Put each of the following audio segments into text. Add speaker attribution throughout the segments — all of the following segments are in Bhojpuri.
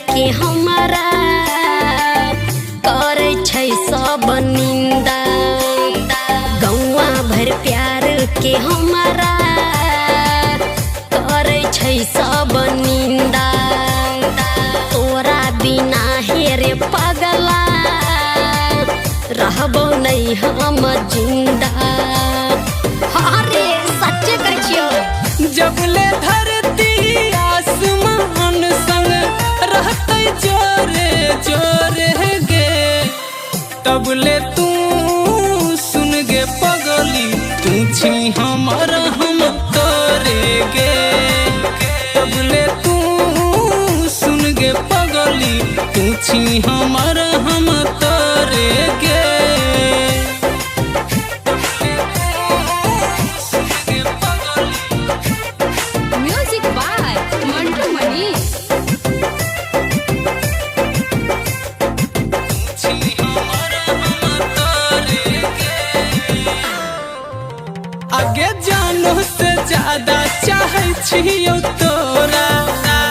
Speaker 1: के हमारा करे छै सब निंदा। गौवा भर प्यार के हमारा करे छै सब निंदा। तोरा बिना हेरे पगला रहबो नहीं हम जिंदा। अरे सच्चे कहै छियो।
Speaker 2: जबले धरती आसमान संग रहते जोरे जोरे गे, तबले तू सुन गे पगली तू छी हमर हम तोरे गे। तबले तू सुन गे पगली तू छी हमर हम तोरे गे। आगे जानो से ज्यादा चाहे छियो तोरा,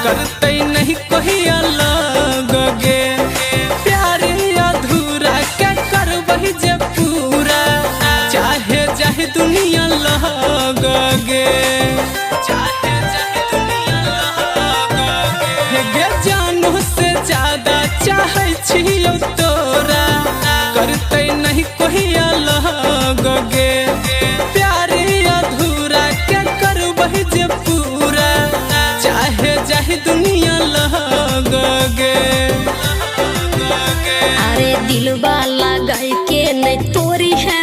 Speaker 2: करते नहीं कोई अलग गे। प्यार अधूरा के करबही जे पूरा, चाहे जाहे दुनिया लग गे। चाहे जाहे दुनिया लग गे, जानो से ज्यादा चाहे छियो तोरा, करते नहीं कोई अलग गे। दुनिया लग गे।
Speaker 1: अरे दिलवा लगाई के नहीं तोरी है,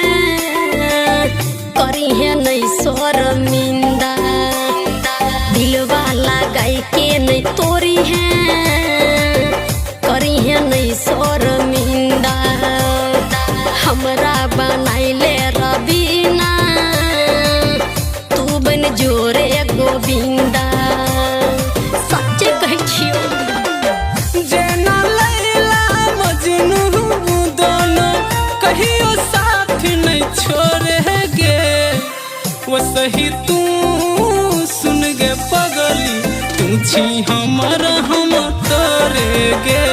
Speaker 1: करी है नहीं शर्मिंदा। दिलवा लगाई के नहीं तोरी है, करी है नहीं शर्मिंदा। हमरा बनाइले रबीना तू बन जोरे गोविंदा।
Speaker 2: जेना लैला मजनू दोनों कहियो साथ नहीं छोड़े गे, वो सही तू सुन गे पगली तू छी हमर हम तोरे गे।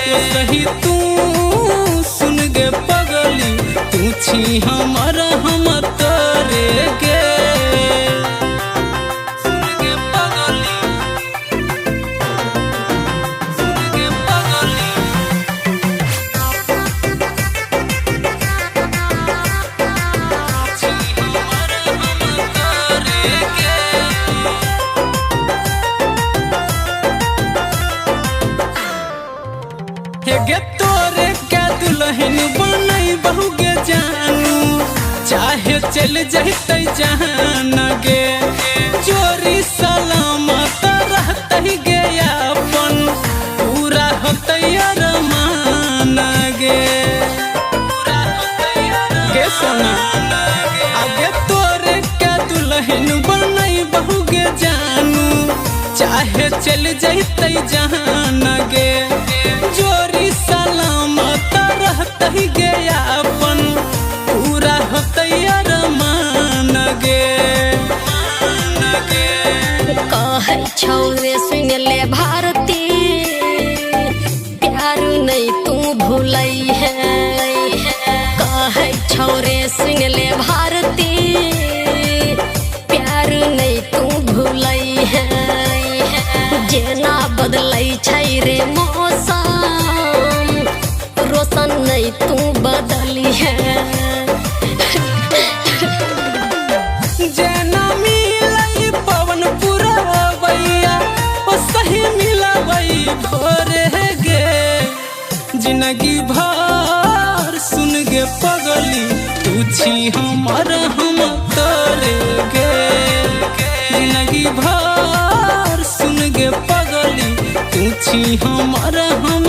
Speaker 2: वो सही तू सुन गे पगली तू छी हमर हम तोरे गे। गे तोरे के दुल्हन बनई बहु गे जानू, चाहे चल जैते जहान गे। चोरी सलामत रहते गे अपन, पूरा होते अरमान गे। गे सोना आगे तोरे के दुल्हन बनई बहु गे जानू, चाहे चल जैते जहान गे। जोरी सलामत रहते गे अपन, पूरा होते अरमान गे।
Speaker 1: कहै छौ रे सुन ले भारती, प्यार नहीं तू भूलई है। कहै छौ रे सुन ले भारती, प्यार नहीं तू भूलई है। जेना बदलै छै रे मौसम, रोशन नहीं तू बदली है।
Speaker 2: जेना मिलै पवन पुरवैया ओ सही मिलबै भोरे गे। जिंदगी भर सुन गे पगली तू छी हमर हम तोरे गे। जिंदगी भर सुन गे पगली तू छी हमर हम